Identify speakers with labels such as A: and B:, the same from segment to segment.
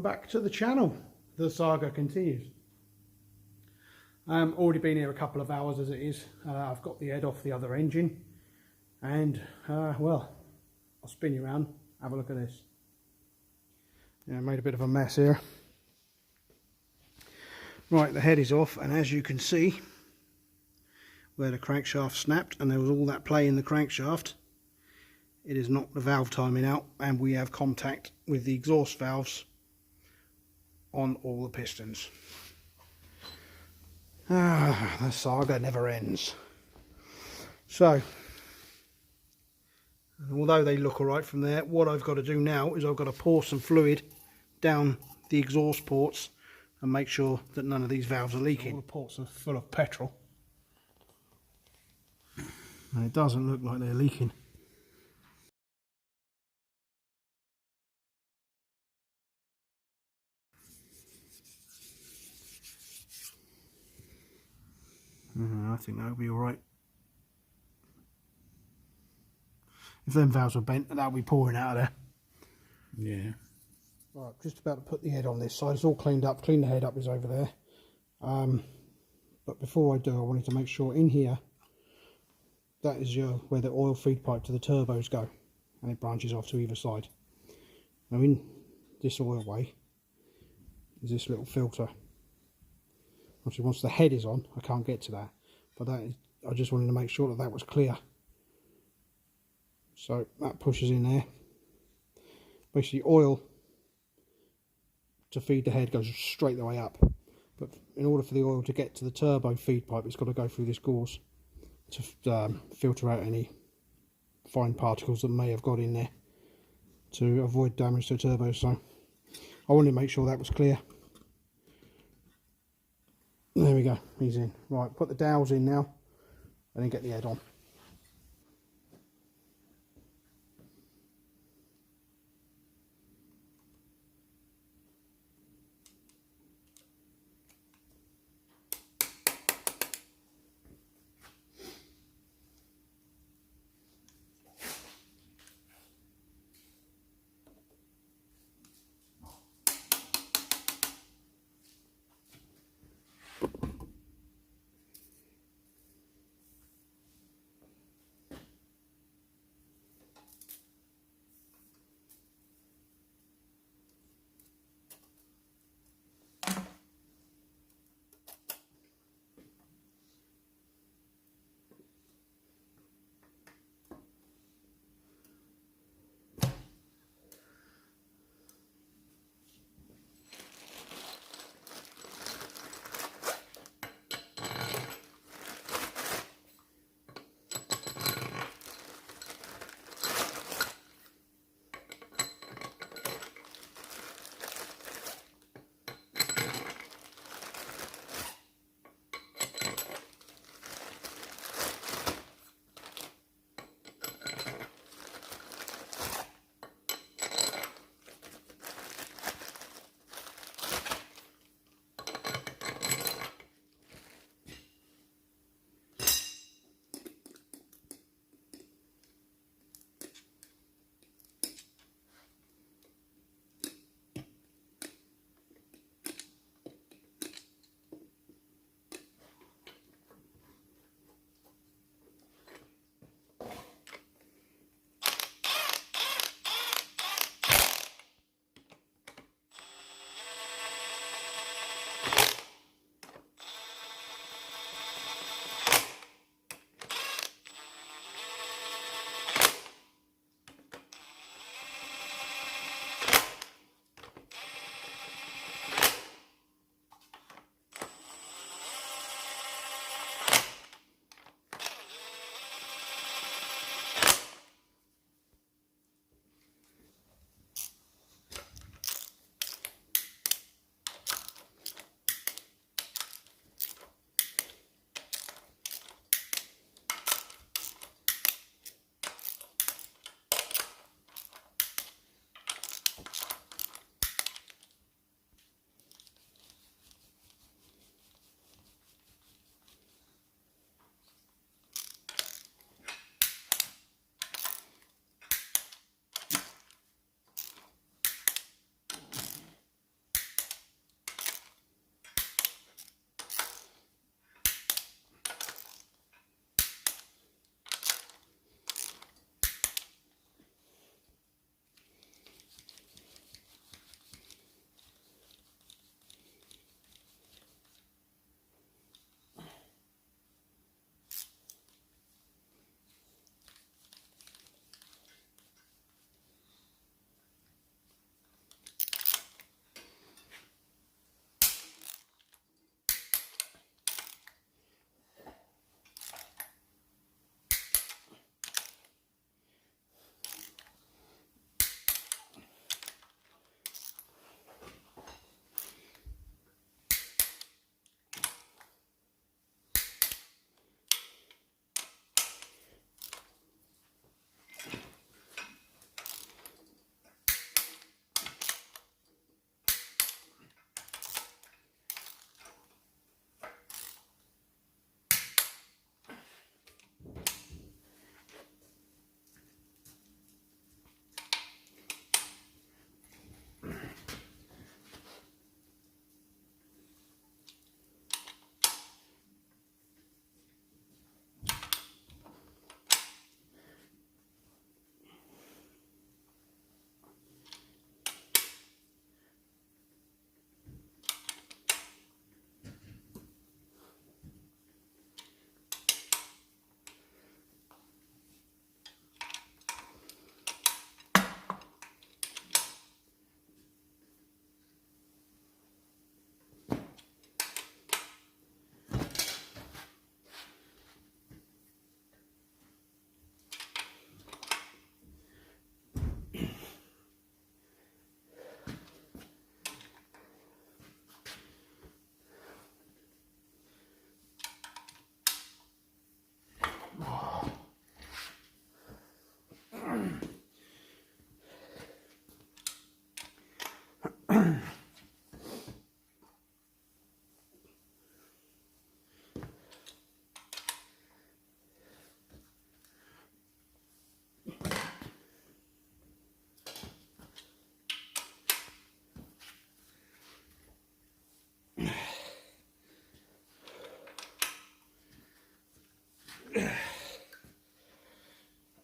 A: welcome back to the channel. The saga continues. Already been here a couple of hours as it is. I've got the head off the other engine, and well, I'll spin you around, have a look at this. Yeah, I made a bit of a mess here. Right, the head is off, and as you can see where the crankshaft snapped and there was all that play in the crankshaft, it has knocked the valve timing out, and we have contact with the exhaust valves on all the pistons. The saga never ends. So, although they look alright from there, what I've got to do now is I've got to pour some fluid down the exhaust ports and make sure that none of these valves are leaking. All the ports are full of petrol, and it doesn't look like they're leaking. I think that'll be alright. If them valves were bent, that'll be pouring out of there.
B: Yeah.
A: Right, just about to put the head on this side. It's all cleaned up. Clean the head up is over there. But before I do, I wanted to make sure in here, that is where the oil feed pipe to the turbos go, and it branches off to either side. Now in this oil way is this little filter. Obviously once the head is on, I can't get to that, but that is, I just wanted to make sure that that was clear. So that pushes in there. Basically oil to feed the head goes straight the way up, but in order for the oil to get to the turbo feed pipe, it's got to go through this gauze to filter out any fine particles that may have got in there to avoid damage to the turbo. So I wanted to make sure that was clear. There we go, he's in. Right, put the dowels in now and then get the head on.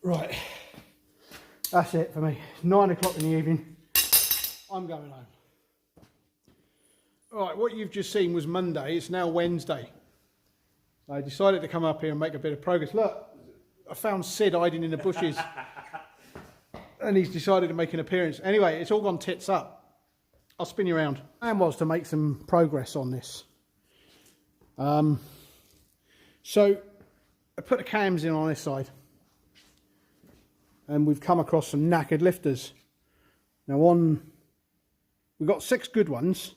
A: Right, that's it for me. 9 o'clock in the evening, I'm going home. Right, what you've just seen was Monday, it's now Wednesday. I decided to come up here and make a bit of progress. Look, I found Sid hiding in the bushes and he's decided to make an appearance. Anyway, it's all gone tits up. I'll spin you around. The plan was to make some progress on this. So I put the cams in on this side. And we've come across some knackered lifters. Now we've got 6 good ones,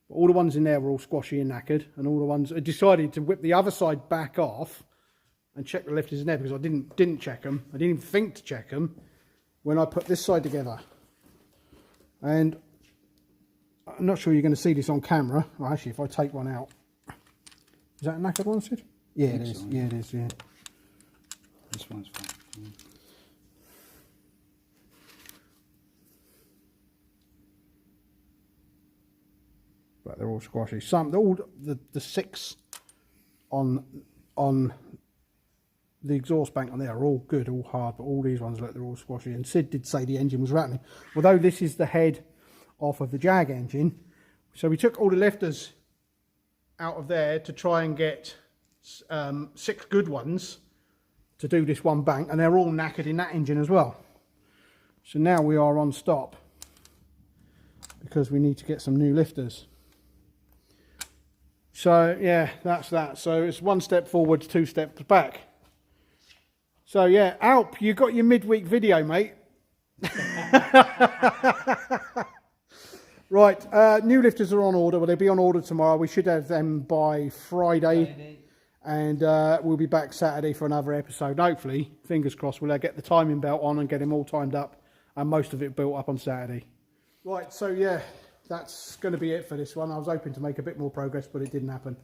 A: but all the ones in there were all squashy and knackered, and all the ones, I decided to whip the other side back off and check the lifters in there, because I didn't check them. I didn't even think to check them when I put this side together. And I'm not sure you're going to see this on camera. Well, actually, if I take one out, is that a knackered one, Sid? Yeah, it is. Yeah, it is. Yeah.
B: This one's fine.
A: But they're all squashy. All the 6 on the exhaust bank on there are all good, all hard, but all these ones look, they're all squashy. And Sid did say the engine was rattling, although this is the head off of the Jag engine. So we took all the lifters out of there to try and get 6 good ones to do this one bank, and they're all knackered in that engine as well. So now we are on stop because we need to get some new lifters. So yeah, that's that. So it's 1 step forwards, 2 steps back. So yeah, Alp, you got your midweek video, mate. Right, new lifters are on order. Well, they'll be on order tomorrow. We should have them by Friday. And we'll be back Saturday for another episode. Hopefully, fingers crossed, we'll get the timing belt on and get them all timed up, and most of it built up on Saturday. Right, so yeah, that's going to be it for this one. I was hoping to make a bit more progress, but it didn't happen.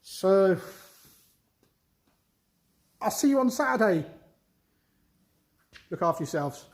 A: So I'll see you on Saturday. Look after yourselves.